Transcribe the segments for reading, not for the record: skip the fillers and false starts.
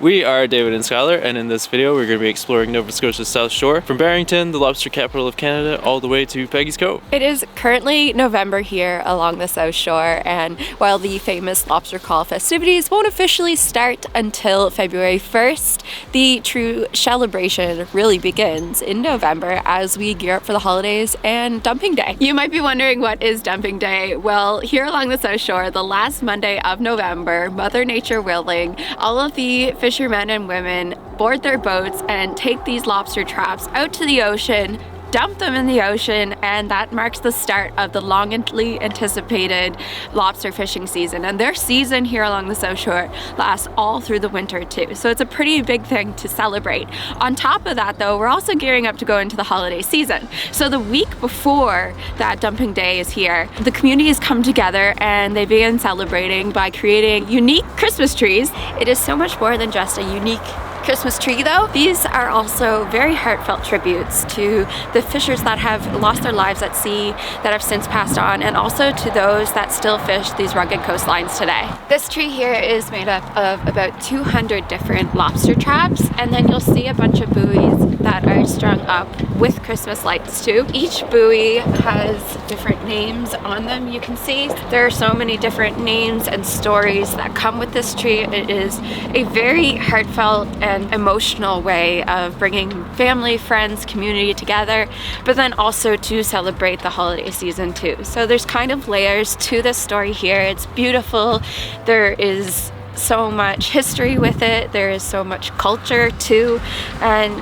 We are David and Skylar, and in this video we're going to be exploring Nova Scotia's South Shore, from Barrington, the lobster capital of Canada, all the way to Peggy's Cove. It is currently November here along the South Shore, and while the famous Lobster Call festivities won't officially start until February 1st, the true celebration really begins in November as we gear up for the holidays and dumping day. You might be wondering, what is dumping day? Well, here along the South Shore, the last Monday of November, Mother Nature willing, all of the fishermen and women board their boats and take these lobster traps out to the ocean, dump them in the ocean, and that marks the start of the longly anticipated lobster fishing season. And their season here along the South Shore lasts all through the winter too. So it's a pretty big thing to celebrate. On top of that though, we're also gearing up to go into the holiday season. So the week before that dumping day is here, the community has come together and they begin celebrating by creating unique Christmas trees. It is so much more than just a unique Christmas tree though. These are also very heartfelt tributes to the fishers that have lost their lives at sea, that have since passed on, and also to those that still fish these rugged coastlines today. This tree here is made up of about 200 different lobster traps, and then you'll see a bunch of buoys that are strung up with Christmas lights too. Each buoy has different names on them. You can see there are so many different names and stories that come with this tree. It is a very heartfelt and emotional way of bringing family, friends, community together, but then also to celebrate the holiday season too. So there's kind of layers to this story here. It's beautiful. There is so much history with it. There is so much culture too. And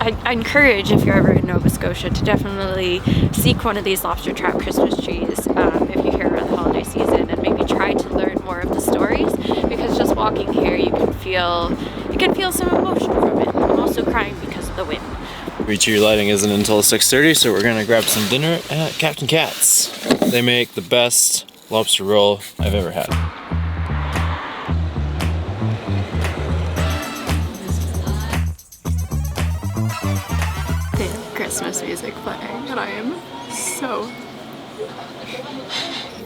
I encourage, if you're ever in Nova Scotia, to definitely seek one of these lobster trap Christmas trees if you're here around the holiday season, and maybe try to learn more of the stories, because just walking here you can feel some emotion from it. I'm also crying because of the wind. Eatery lighting isn't until 6:30, so we're gonna grab some dinner at Captain Cat's. They make the best lobster roll I've ever had. They have Christmas music playing, and I am so...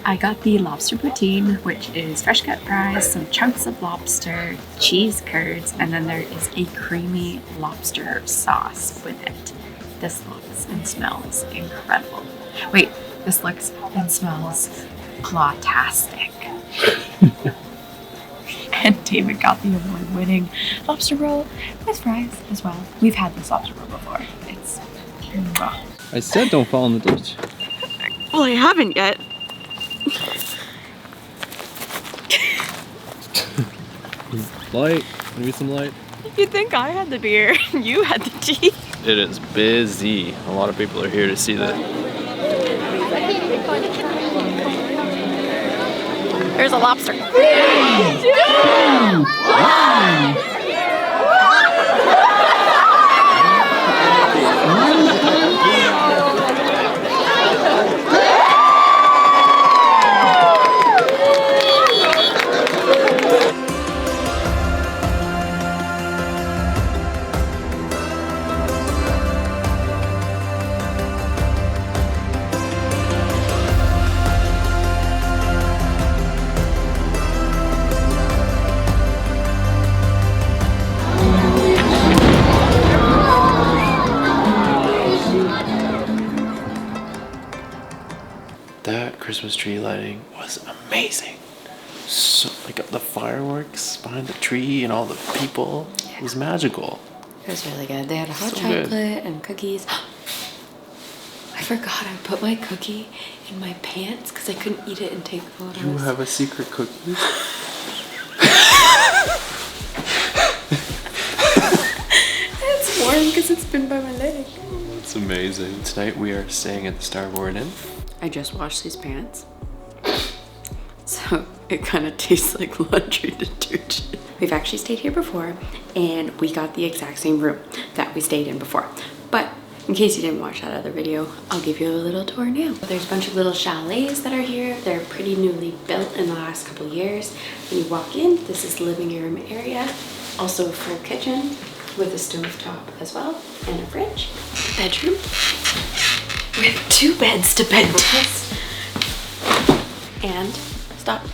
I got the lobster poutine, which is fresh cut fries, some chunks of lobster, cheese curds, and then there is a creamy lobster sauce with it. This looks and smells incredible. Wait, this looks and smells clawtastic. And David got the award-winning lobster roll with fries as well. We've had this lobster roll before. It's... I said don't fall in the ditch. Well, I haven't yet. Light, maybe some light. You'd think I had the beer, you had the tea. It is busy. A lot of people are here to see that. There's a lobster. 3, 2, 1. That Christmas tree lighting was amazing. So, like the fireworks behind the tree and all the people, it was magical. It was really good. They had a hot So chocolate good. and cookies. I forgot I put my cookie in my pants because I couldn't eat it and take photos. You have a secret cookie? It's warm because it's been by my leg. It's amazing. Tonight we are staying at the Starboard Inn. I just washed these pants, so it kind of tastes like laundry detergent. We've actually stayed here before, and we got the exact same room that we stayed in before. But in case you didn't watch that other video, I'll give you a little tour now. There's a bunch of little chalets that are here. They're pretty newly built in the last couple years. When you walk in, this is the living room area. Also a full kitchen with a stove top as well, and a fridge. Bedroom with 2 beds to bed with. And, stop.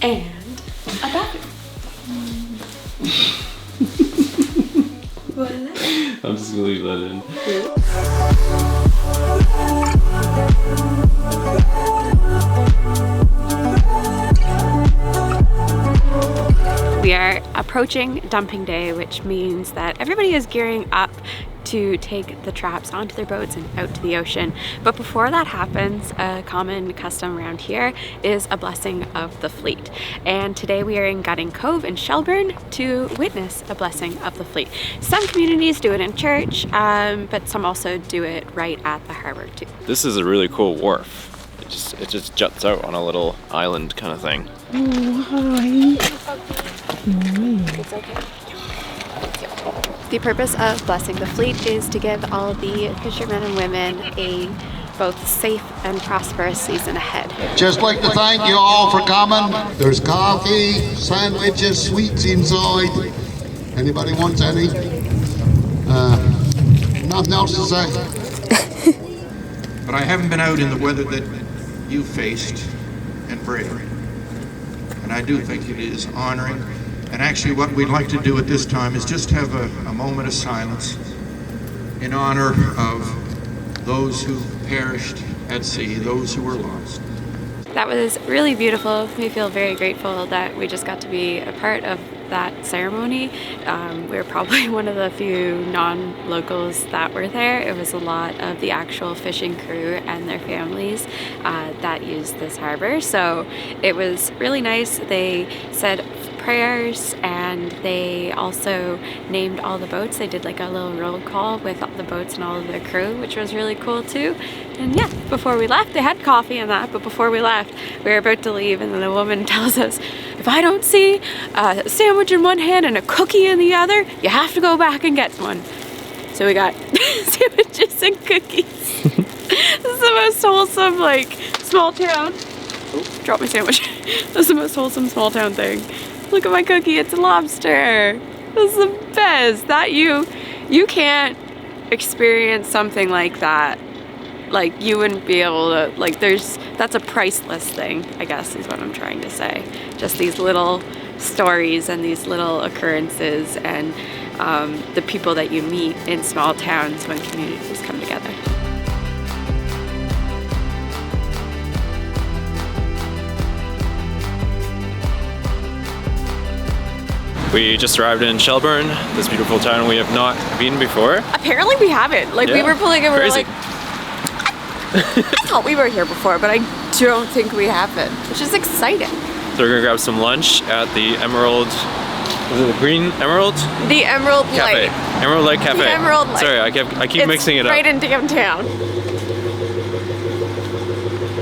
And a bathroom. I'm just gonna leave that in. We are approaching dumping day, which means that everybody is gearing up to take the traps onto their boats and out to the ocean. But before that happens, a common custom around here is a blessing of the fleet. And today we are in Gutting Cove in Shelburne to witness a blessing of the fleet. Some communities do it in church, but some also do it right at the harbor too. This is a really cool wharf. It just juts out on a little island kind of thing. It's okay. The purpose of blessing the fleet is to give all the fishermen and women a both safe and prosperous season ahead. Just like to thank you all for coming. There's coffee, sandwiches, sweets inside. Anybody wants any? Nothing else to say. But I haven't been out in the weather that you faced and braved. And I do think it is honoring. And actually what we'd like to do at this time is just have a moment of silence in honor of those who perished at sea, those who were lost. That was really beautiful. We feel very grateful that we just got to be a part of that ceremony. We were probably one of the few non-locals that were there. It was a lot of the actual fishing crew and their families that used this harbor. So it was really nice. They said prayers and they also named all the boats. They did like a little roll call with all the boats and all of their crew, which was really cool too. And yeah, before we left, they had coffee and that, but before we left, we were about to leave and then the woman tells us, if I don't see a sandwich in one hand and a cookie in the other, you have to go back and get one. So we got sandwiches and cookies. This is the most wholesome, like, small town. Oh, dropped my sandwich. This is the most wholesome small town thing. Look at my cookie, it's a lobster. This is the best. That you can't experience something like that. Like you wouldn't be able to, like that's a priceless thing, I guess is what I'm trying to say. Just these little stories and these little occurrences and the people that you meet in small towns when communities come together. We just arrived in Shelburne, this beautiful town we have not been before. Apparently we haven't. Like we were pulling and we were like, I thought we were here before, but I don't think we haven't, which is exciting. So we're gonna grab some lunch at the Emerald, was it the Green Emerald? The Emerald Cafe. Light. Emerald Light Cafe. The Emerald Light. Sorry, I keep mixing it up. Right in downtown.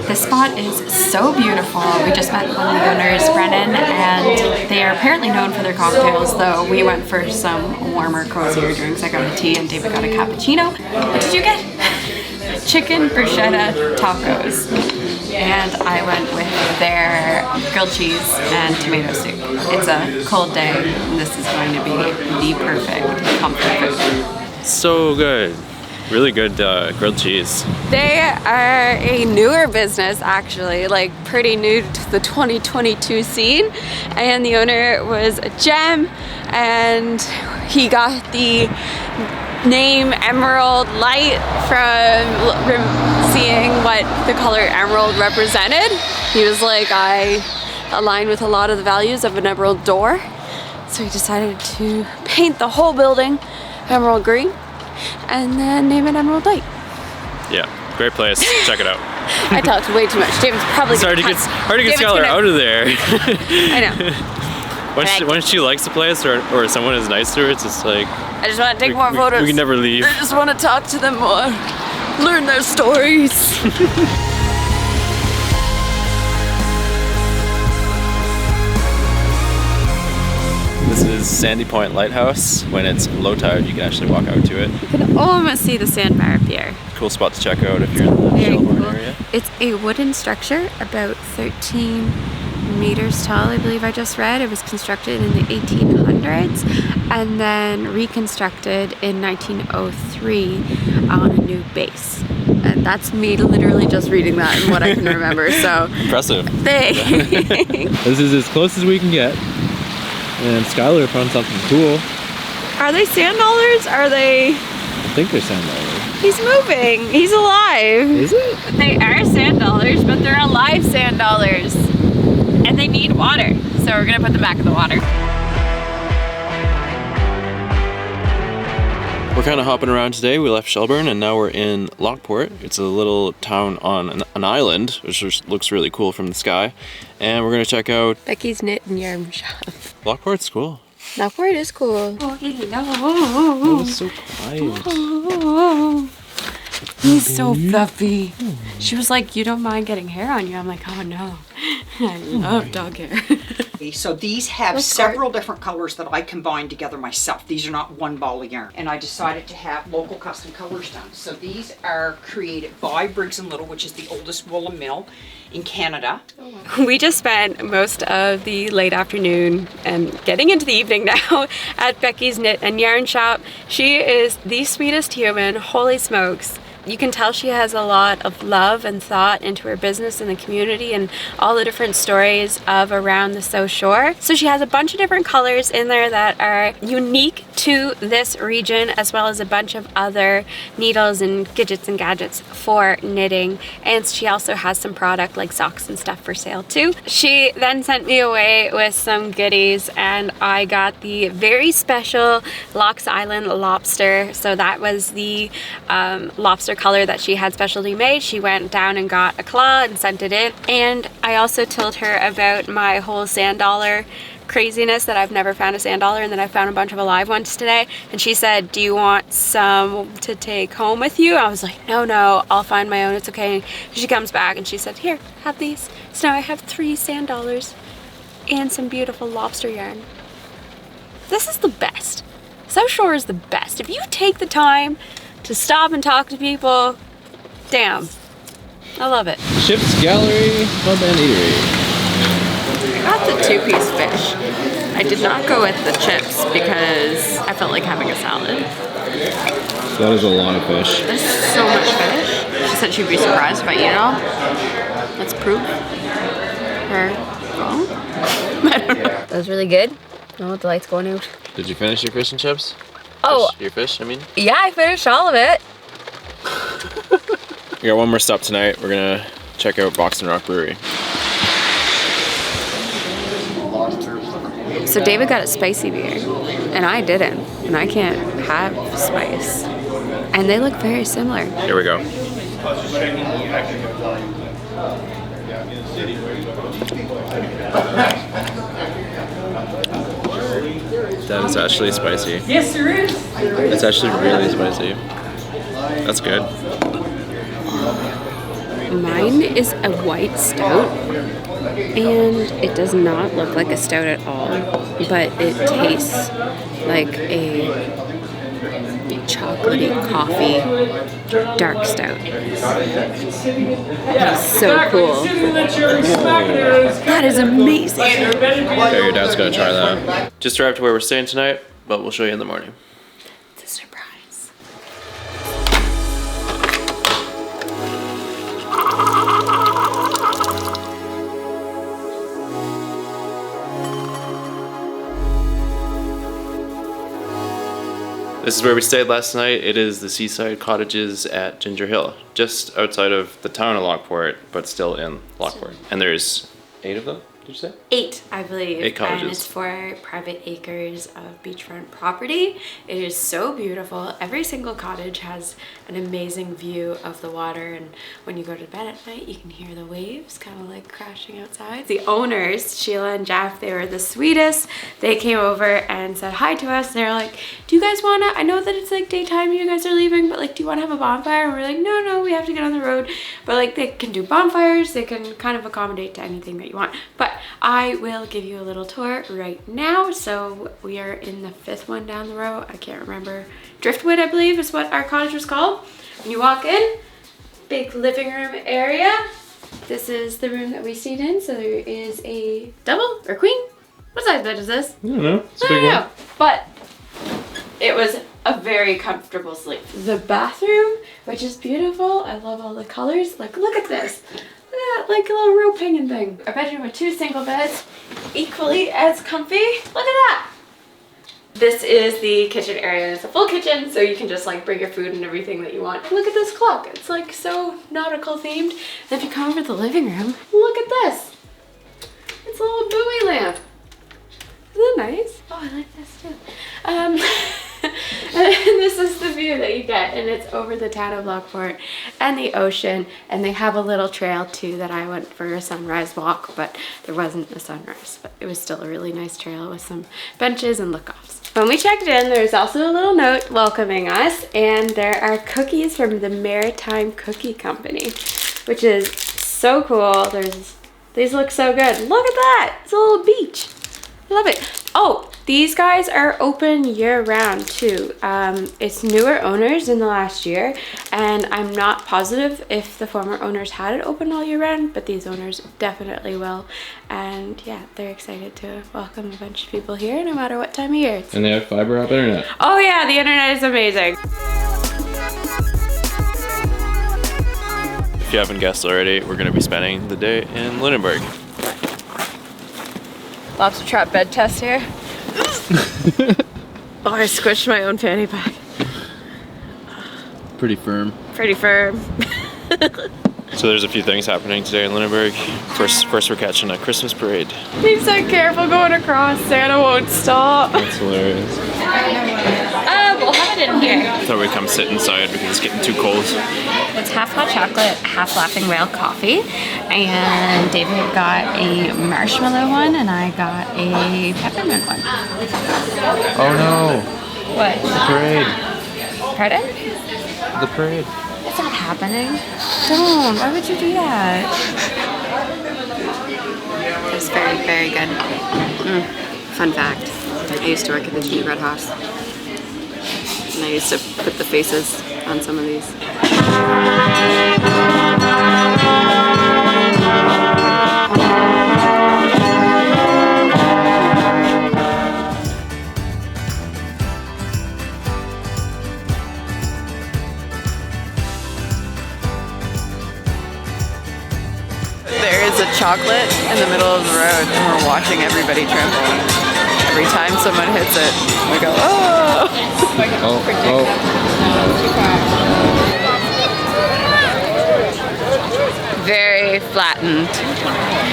This spot is so beautiful. We just met one of the owners, Brennan, and they are apparently known for their cocktails, though we went for some warmer, cozier drinks. I got a tea and David got a cappuccino. What did you get? Chicken bruschetta tacos. And I went with their grilled cheese and tomato soup. It's a cold day, and this is going to be the perfect comfort food. So good. Really good grilled cheese. They are a newer business, actually, like pretty new to the 2022 scene. And the owner was a gem, and he got the name Emerald Light from seeing what the color emerald represented. He was like, I align with a lot of the values of an emerald door. So he decided to paint the whole building emerald green and then name it Emerald Light. Yeah, great place. Check it out. I talked way too much. David's probably hard to get Skylar out of there. I know. Once she likes the place or someone is nice to her, it's just like, I just want to take more photos. We can never leave. I just want to talk to them more, learn their stories. This is Sandy Point Lighthouse. When it's low tide, you can actually walk out to it. You can almost see the sandbar up here. Cool spot to check out if you're in the Shelburne area. It's a wooden structure, about 13 meters tall, I believe I just read. It was constructed in the 1800s and then reconstructed in 1903 on a new base. And that's me literally just reading that and what I can remember, so. Impressive. Thanks. This is as close as we can get. And Skylar found something cool. Are they sand dollars? Are they? I think they're sand dollars. He's moving. He's alive. Is it? They are sand dollars, but they're alive sand dollars. And they need water. So we're gonna put them back in the water. We're kind of hopping around today. We left Shelburne and now we're in Lockport. It's a little town on an island, which just looks really cool from the sky. And we're gonna check out Becky's knit and yarn shop. Lockport's cool. Lockport is cool. Oh, Oh, it's so quiet. He's so fluffy. She was like, you don't mind getting hair on you? I'm like, oh no. I love dog hair. So these have several different colors that I combined together myself. These are not one ball of yarn. And I decided to have local custom colors done. So these are created by Briggs & Little, which is the oldest woolen mill in Canada. We just spent most of the late afternoon and getting into the evening now at Becky's Knit and Yarn Shop. She is the sweetest human, holy smokes. You can tell she has a lot of love and thought into her business and the community and all the different stories of around the South Shore. So she has a bunch of different colors in there that are unique to this region, as well as a bunch of other needles and gadgets and gadgets for knitting. And she also has some product like socks and stuff for sale too. She then sent me away with some goodies, and I got the very special Locks Island Lobster. So that was the lobster color that she had specially made. She went down and got a claw and sent it in. And I also told her about my whole sand dollar craziness, that I've never found a sand dollar, and then I found a bunch of alive ones today. And she said, do you want some to take home with you? I was like, no, I'll find my own, it's okay. She comes back and she said, here, have these. So now I have 3 sand dollars and some beautiful lobster yarn. This is the best. South Shore is the best. If you take the time to stop and talk to people, damn, I love it. Ships, Gallery, Pub and Eatery. I got the 2-piece fish. I did not go with the chips because I felt like having a salad. That is a lot of fish. There's so much fish. She said she'd be surprised if I eat it all. Let's prove her wrong. That was really good. Oh, the light's going out. Did you finish your fish and chips? Oh. Your fish, I mean? Yeah, I finished all of it. We got one more stop tonight. We're gonna check out Box and Rock Brewery. So David got a spicy beer, and I didn't, and I can't have spice. And they look very similar. Here we go. That is actually spicy. Yes, there is. It's actually really spicy. That's good. Mine is a white stout, and it does not look like a stout at all, but it tastes like a chocolatey coffee dark stout. That's so cool. That is amazing. Okay, your dad's gonna try that. Just arrived to where we're staying tonight, but we'll show you in the morning. It's a surprise. This is where we stayed last night. It is the Seaside Cottages at Ginger Hill, just outside of the town of Lockport, but still in Lockport. And there's 8 of them, did you say? 8, I believe. 8 cottages. And it's for private acres of beachfront property. It is so beautiful. Every single cottage has an amazing view of the water, and when you go to bed at night, you can hear the waves kind of like crashing outside. The owners, Sheila and Jeff, they were the sweetest. They came over and said hi to us. They're like, do you guys wanna, I know that it's like daytime, you guys are leaving, but like, do you wanna have a bonfire? And we're like, no, we have to get on the road. But like, they can do bonfires, they can kind of accommodate to anything that you want. But I will give you a little tour right now. So we are in the 5th one down the road. I can't remember. Driftwood, I believe, is what our cottage was called. When you walk in, big living room area. This is the room that we stayed in. So there is a double or queen. What size bed is this? I don't know. It's a I big don't one. know. But it was a very comfortable sleep. The bathroom, which is beautiful. I love all the colors. Like, look at this. that, like a little rope hanging thing. A bedroom with 2 single beds, equally as comfy. Look at that. This is the kitchen area. It's a full kitchen, so you can just like bring your food and everything that you want. Look at this clock. It's like so nautical themed. And if you come over to the living room, look at this. It's a little buoy lamp. Isn't that nice? Oh, I like this too. And this is the view that you get, and it's over the town of Lockport and the ocean, and they have a little trail too that I went for a sunrise walk, but there wasn't a sunrise, but it was still a really nice trail with some benches and look-offs. When we checked in, there's also a little note welcoming us, and there are cookies from the Maritime Cookie Company, which is so cool. These look so good. Look at that, it's a little beach. I love it. Oh, these guys are open year-round too. It's newer owners in the last year, and I'm not positive if the former owners had it open all year-round, but these owners definitely will. And yeah, they're excited to welcome a bunch of people here no matter what time of year. And they have fiber optic internet. Oh yeah, the internet is amazing. If you haven't guessed already, we're going to be spending the day in Lunenburg. Lobster trap bed test here. Oh, I squished my own fanny pack. Pretty firm. Pretty firm. So there's a few things happening today in Lunenburg. First we're catching a Christmas parade. Be so careful going across. Santa won't stop. That's hilarious. We'll have it in here. I thought we'd come sit inside because it's getting too cold. It's half hot chocolate, half Laughing Whale coffee. And David got a marshmallow one and I got a peppermint one. Oh no. What? The parade. Pardon? The parade. It's not happening. Don't. Why would you do that? It's very, very good. Fun fact. I used to work at the Gingerbread House. And I used to put the faces on some of these. There is a chocolate in the middle of the road and we're watching everybody trample. Every time someone hits it, we go, oh! Very flattened.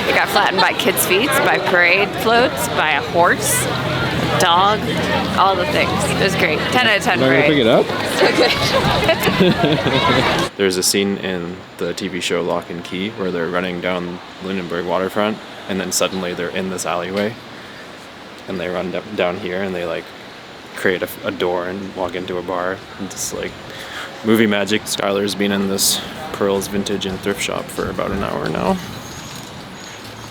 It got flattened by kids' feet, by parade floats, by a horse, a dog, all the things. It was great. 10 out of 10 parade. Pick it up? So good. There's a scene in the TV show Lock and Key where they're running down Lunenburg waterfront, and then suddenly they're in this alleyway, and they run down here and they like create a door and walk into a bar, and just like movie magic. Skylar's been in this Pearls vintage and thrift shop for about an hour now.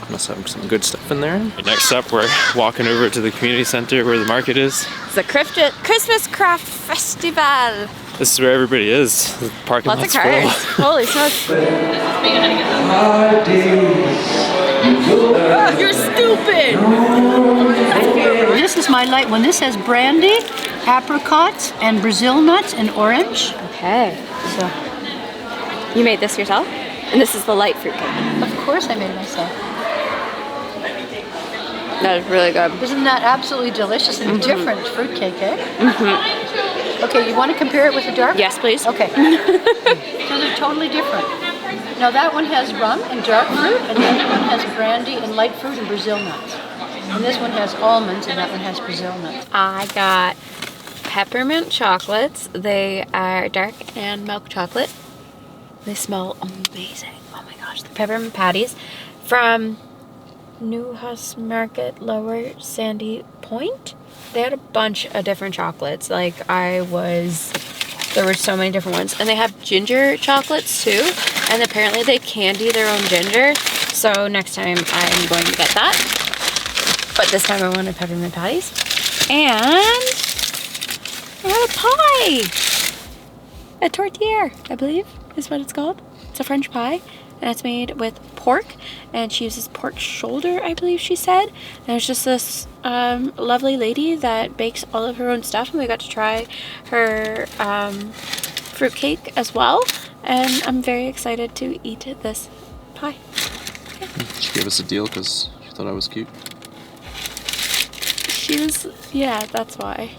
Must have some good stuff in there. Next up, we're walking over to the community center where the market is. It's the Christmas Craft Festival. This is where everybody is. The parking Lots lot's of cars. full. Holy smokes. You're stupid! This is my light one. This has brandy, apricots, and Brazil nuts and orange. Okay. So, you made this yourself? And this is the light fruit cake. Of course I made it myself. That is really good. Isn't that absolutely delicious and different fruitcake, eh? Okay, you want to compare it with the dark? Yes, please. Okay. So they're totally different. Now that one has rum and dark fruit, and the other one has brandy and light fruit and Brazil nuts. And this one has almonds, and that one has Brazil nuts. I got peppermint chocolates. They are dark and milk chocolate. They smell amazing. Oh my gosh. The peppermint patties from Newhouse Market, Lower Sandy Point. They had a bunch of different chocolates. There were so many different ones. And they have ginger chocolates too. And apparently they candy their own ginger. So next time I'm going to get that. But this time I wanted peppermint patties. And I had a pie. A tortilla, I believe, is what it's called. It's a French pie. And it's made with pork, and she uses pork shoulder, I believe she said. And there's just this lovely lady that bakes all of her own stuff, and we got to try her fruitcake as well. And I'm very excited to eat this Hi. She gave us a deal because she thought I was cute. She was, yeah, that's why.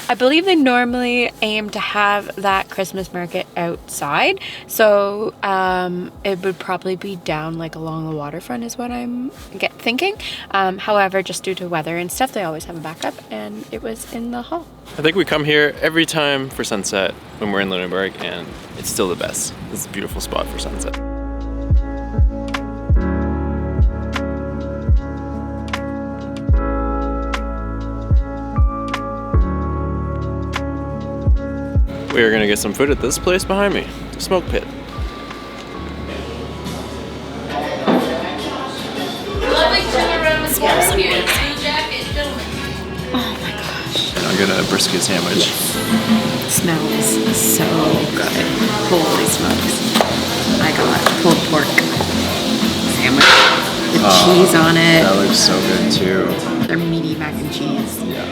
I believe they normally aim to have that Christmas market outside, so it would probably be down like along the waterfront is what I'm thinking. However, just due to weather and stuff, they always have a backup, and it was in the hall. I think we come here every time for sunset when we're in Lunenburg, and it's still the best. It's a beautiful spot for sunset. We are gonna get some food at this place behind me, the Smoke Pit. Oh my gosh. And I'll get a brisket sandwich. Smells so good. Holy smokes. I got pulled pork sandwich with cheese on it. That looks so good too. They're meaty mac and cheese. Yeah.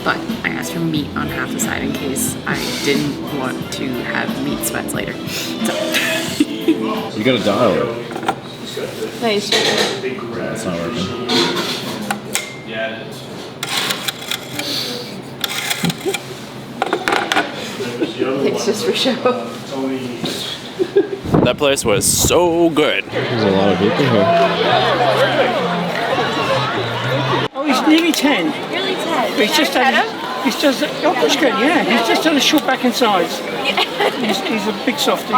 But I asked for meat on half the side in case I didn't want to have meat sweats later. So. You gotta dial it. Nice. It's not working. It's just for show. That place was so good. There's a lot of people here. Oh, he's nearly 10. Nearly 10. But he's just oh, that's good, yeah. He's just had a short back in size. He's a big softie.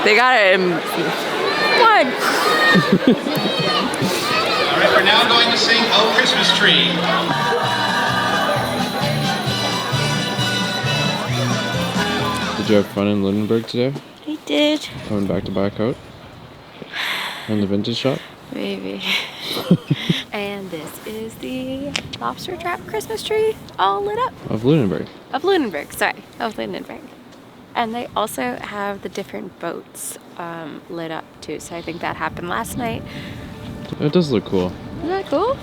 They got it in one. All right, we're now going to sing "Oh Christmas Tree." Did you have fun in Lunenburg today? I did. Coming back to buy a coat? In the vintage shop? Maybe. And this is the lobster trap Christmas tree all lit up. Of Lunenburg. Of Lunenburg, sorry. Of Lunenburg. And they also have the different boats lit up too. So I think that happened last night. It does look cool. Isn't that cool?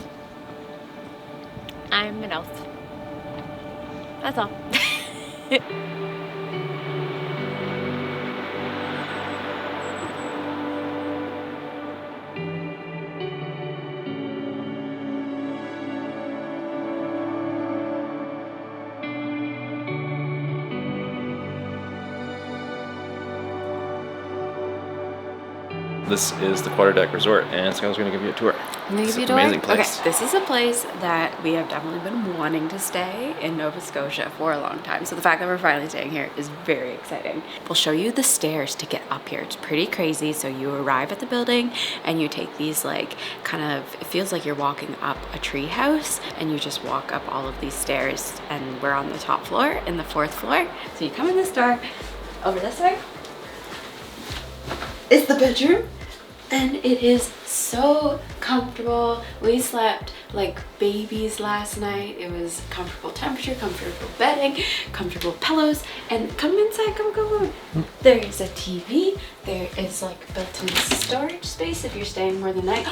I'm an elf. That's all. This is the Quarterdeck Resort, and Skylar's gonna give you a tour. I'm gonna give you a It's an tour? amazing place. Okay, this is a place that we have definitely been wanting to stay in Nova Scotia for a long time. So the fact that we're finally staying here is very exciting. We'll show you the stairs to get up here. It's pretty crazy. So you arrive at the building and you take these like kind of, it feels like you're walking up a tree house and you just walk up all of these stairs, and we're on the top floor in the 4th floor. So you come in this door, over this way is the bedroom. And it is so comfortable. We slept like babies last night. It was comfortable temperature, comfortable bedding, comfortable pillows. And come inside, come. There is a TV. There is like built-in storage space if you're staying more than a night.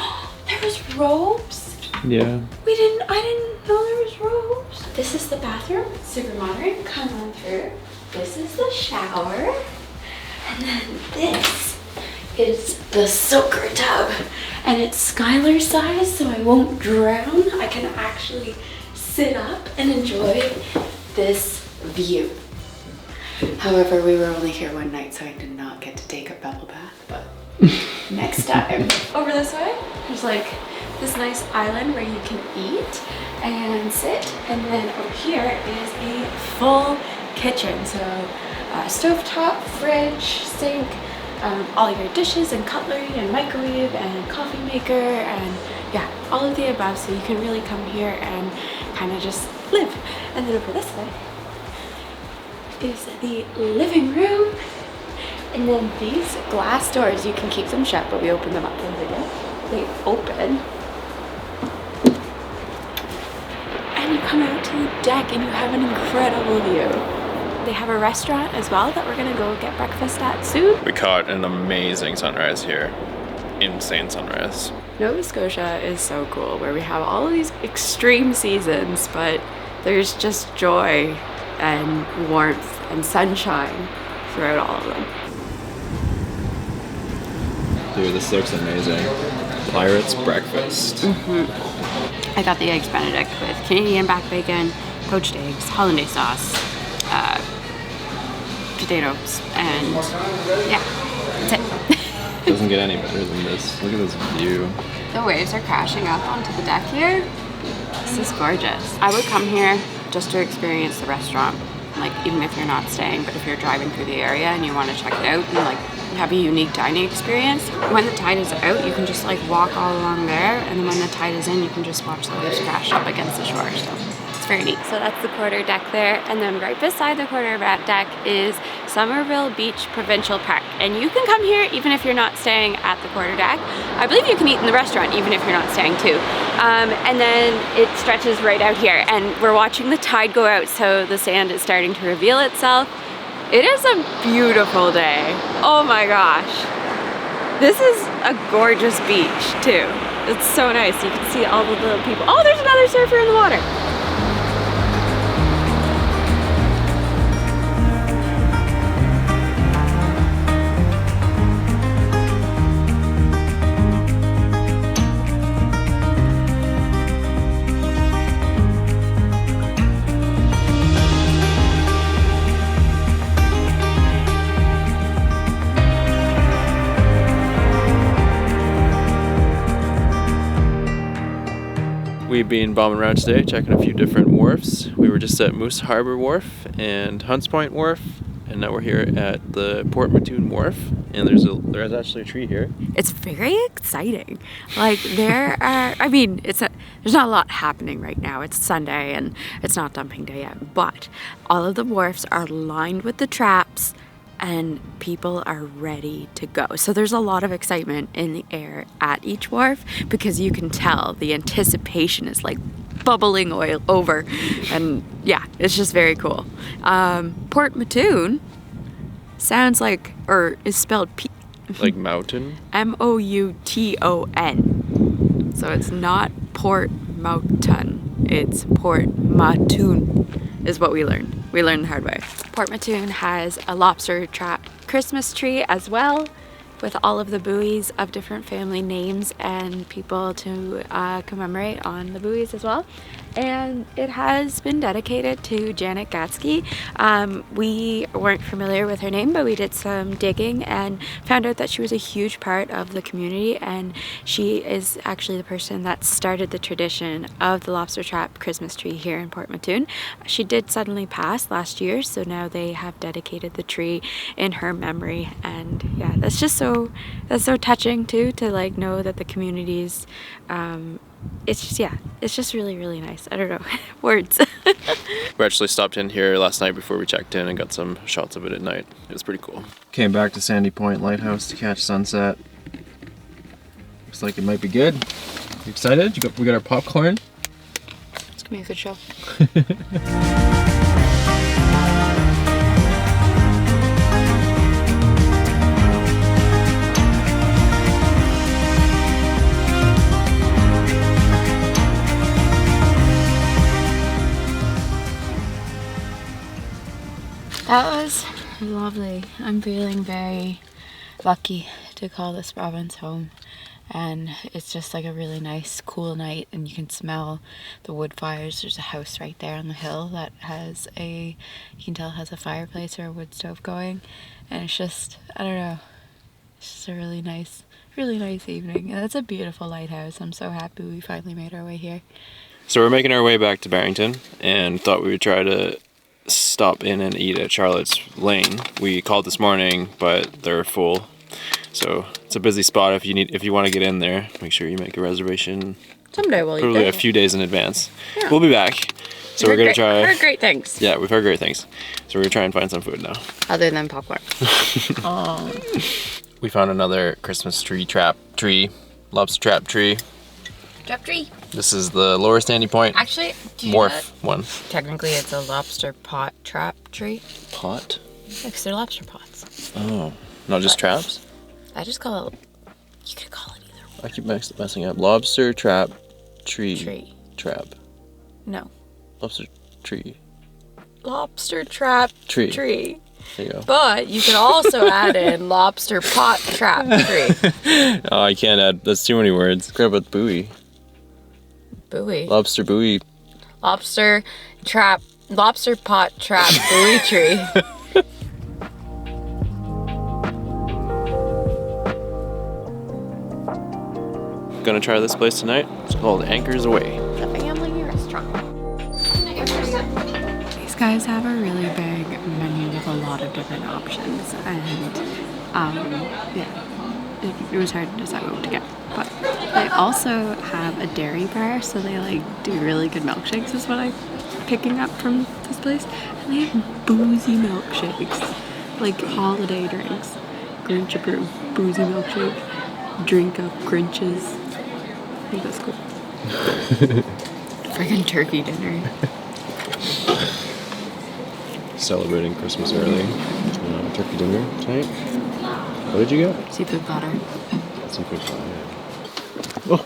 There was robes. Yeah. I didn't know there was robes. This is the bathroom, super modern. Come on through. This is the shower. And then this is the soaker tub, and it's Skylar size, so I won't drown. I can actually sit up and enjoy this view. However, we were only here one night, so I did not get to take a bubble bath, but next time. Over this way, there's like this nice island where you can eat and sit, and then over here is a full kitchen. So stovetop, fridge, sink, all your dishes and cutlery and microwave and coffee maker and yeah, all of the above. So you can really come here and kind of just live. And then over this way is the living room. And then these glass doors, you can keep them shut, but we open them up for the video. They open. And you come out to the deck and you have an incredible view. They have a restaurant as well that we're gonna go get breakfast at soon. We caught an amazing sunrise here insane sunrise. Nova Scotia is so cool, where we have all of these extreme seasons, but there's just joy and warmth and sunshine throughout all of them. Dude, this looks amazing. Pirate's breakfast. I got the Eggs Benedict with Canadian back bacon, poached eggs, hollandaise sauce, potatoes, and yeah, that's it. Doesn't get any better than this. Look at this view. The waves are crashing up onto the deck here. This is gorgeous. I would come here just to experience the restaurant, like even if you're not staying, but if you're driving through the area and you want to check it out and like have a unique dining experience. When the tide is out, you can just like walk all along there, and then when the tide is in, you can just watch the waves crash up against the shore. So it's very neat. So that's the quarter deck there, and then right beside the quarter deck is Somerville Beach Provincial Park, and you can come here even if you're not staying at the quarter deck. I believe you can eat in the restaurant even if you're not staying too. And then it stretches right out here, and we're watching the tide go out, so the sand is starting to reveal itself. It is a beautiful day. Oh my gosh. This is a gorgeous beach too. It's so nice. You can see all the little people. Oh, there's another surfer in the water. We've been bombing around today, checking a few different wharfs. We were just at Moose Harbor Wharf and Hunts Point Wharf, and now we're here at the Port Mouton Wharf. And there's actually a tree here. It's very exciting. Like there are, I mean, there's not a lot happening right now. It's Sunday and it's not dumping day yet, but all of the wharfs are lined with the traps and people are ready to go. So there's a lot of excitement in the air at each wharf because you can tell the anticipation is like bubbling oil over, and yeah, it's just very cool. Port Mouton sounds like, or is spelled like Mouton? M-O-U-T-O-N. So it's not Port Mouton, it's Port Mouton is what we learned. We learned the hard way. Port Mouton has a lobster trap Christmas tree as well, with all of the buoys of different family names and people to commemorate on the buoys as well. And it has been dedicated to Janet Gatsky. We weren't familiar with her name, but we did some digging and found out that she was a huge part of the community, and she is actually the person that started the tradition of the lobster trap Christmas tree here in Port Mouton. She did suddenly pass last year, so now they have dedicated the tree in her memory, and yeah, that's so touching too, to like know that the community's it's just really, really nice. I don't know, words. We actually stopped in here last night before we checked in and got some shots of it at night. It was pretty cool. Came back to Sandy Point Lighthouse to catch sunset. Looks like it might be good. You excited? We got our popcorn. It's gonna be a good show. That was lovely. I'm feeling very lucky to call this province home, and it's just like a really nice cool night, and you can smell the wood fires. There's a house right there on the hill that has you can tell has a fireplace or a wood stove going, and it's just, I don't know, it's just a really nice evening. And it's a beautiful lighthouse. I'm so happy we finally made our way here. So we're making our way back to Barrington and thought we would try to stop in and eat at Charlotte's Lane. We called this morning, but they're full. So it's a busy spot. If you want to get in there, make sure you make a reservation. Someday we'll eat probably there. a few days in advance. Yeah. We'll be back. So we're gonna try. We've heard great things. Yeah, we've heard great things. So we're gonna try and find some food now. Other than popcorn. We found another Christmas lobster trap tree. Trap tree. This is the Lower Sandy Point Actually, Wharf one. Technically, it's a lobster pot trap tree. Pot? Because they're lobster pots. Oh, not just traps? I just call it. You could call it I keep messing up. Lobster trap tree. Trap. No. Lobster tree. Lobster trap tree. There you go. But you could also add in lobster pot trap tree. Oh, I can't add. That's too many words. What about buoy? Buoy. Lobster buoy. Lobster pot trap buoy tree. Gonna try this place tonight. It's called Anchors Away. The family restaurant. These guys have a really big menu with a lot of different options, and yeah, it was hard to decide what to get. But they also have a dairy bar, so they like do really good milkshakes is what I'm picking up from this place. And they have boozy milkshakes, like holiday drinks. Grinch approved boozy milkshake, drink up Grinches. I think that's cool. Friggin' turkey dinner. Celebrating Christmas early. Turkey dinner tonight. What did you get? Seafood platter. Seafood platter. Oh.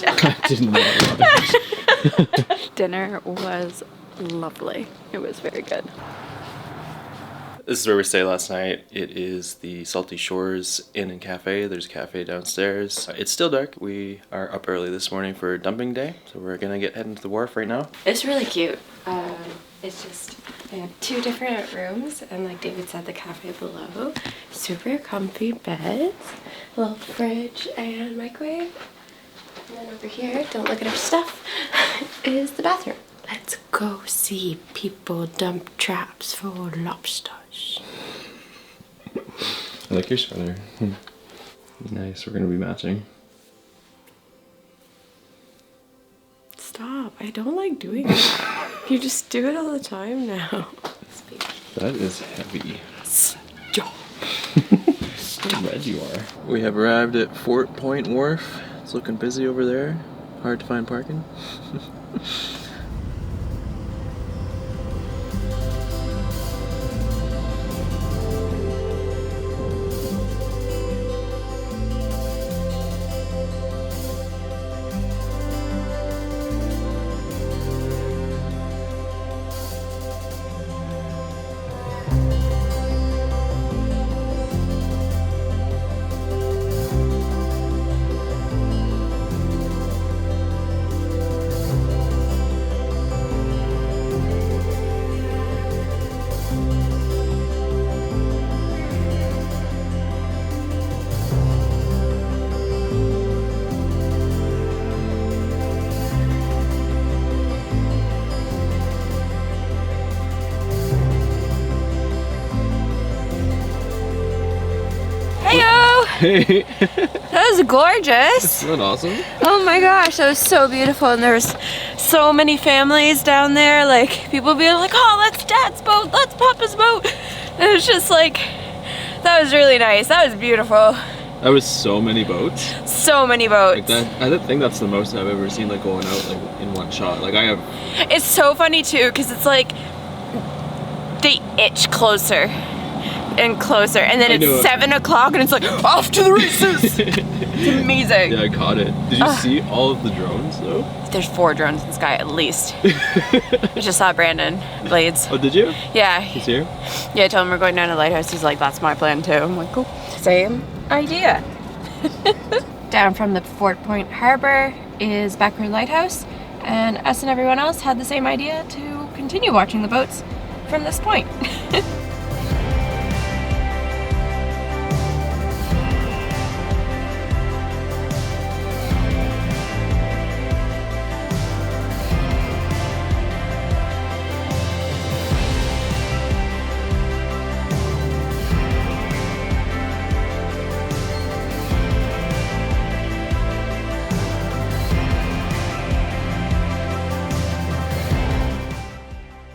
I didn't know. Dinner was lovely. It was very good. This is where we stayed last night. It is the Salty Shores Inn and Cafe. There's a cafe downstairs. It's still dark. We are up early this morning for dumping day, so we're gonna head into the wharf right now. It's really cute. It's just, they have 2 different rooms, and like David said, the cafe below. Super comfy beds, a little fridge and microwave. And then over here, don't look at our stuff, is the bathroom. Let's go see people dump traps for lobsters. I like your sweater. Nice, we're gonna be matching. Stop, I don't like doing that. You just do it all the time now. That is heavy. Stop. How red you are. We have arrived at Fort Point Wharf. It's looking busy over there. Hard to find parking. Hey! That was gorgeous. Isn't that awesome? Oh my gosh, that was so beautiful, and there was so many families down there, like people being like, oh, that's Dad's boat, that's Papa's boat. And it was just like, that was really nice. That was beautiful. That was so many boats. So many boats. Like that, I think that's the most I've ever seen like going out like in one shot. Like I have. It's so funny too, because it's like they itch closer and closer, and then it's 7 o'clock and it's like off to the races. It's amazing. Yeah, I caught it. Did you see all of the drones though? There's 4 drones in the sky at least. I just saw Brandon Blades. Oh, did you? Yeah. He's here? Yeah, I told him we're going down to the lighthouse. He's like, that's my plan too. I'm like, cool. Same idea. Down from the Fort Point Harbor is Backward Lighthouse, and us and everyone else had the same idea to continue watching the boats from this point.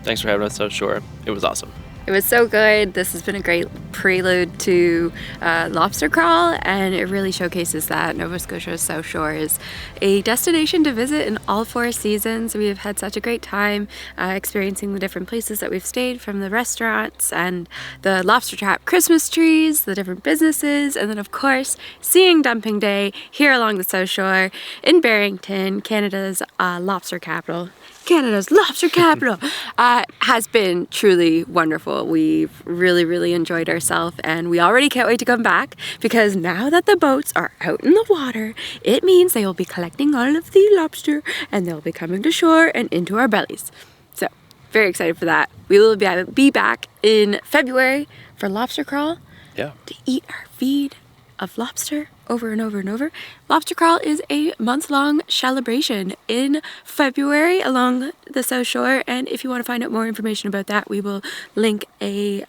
Thanks for having us South Shore. It was awesome. It was so good. This has been a great prelude to lobster crawl, and it really showcases that Nova Scotia's South Shore is a destination to visit in all 4 seasons. We have had such a great time experiencing the different places that we've stayed, from the restaurants and the lobster trap Christmas trees, the different businesses, and then of course seeing Dumping Day here along the South Shore in Barrington, Canada's lobster capital. Canada's lobster capital has been truly wonderful. We've really enjoyed ourselves, and we already can't wait to come back, because now that the boats are out in the water, it means they will be collecting all of the lobster and they'll be coming to shore and into our bellies. So very excited for that. We will be back in February for lobster crawl. Yeah. To eat our feed of lobster over and over and over. Lobster crawl is a month-long celebration in February along the South Shore, and if you want to find out more information about that, we will link a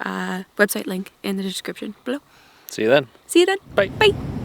website link in the description below. See you then. See you then. Bye. Bye.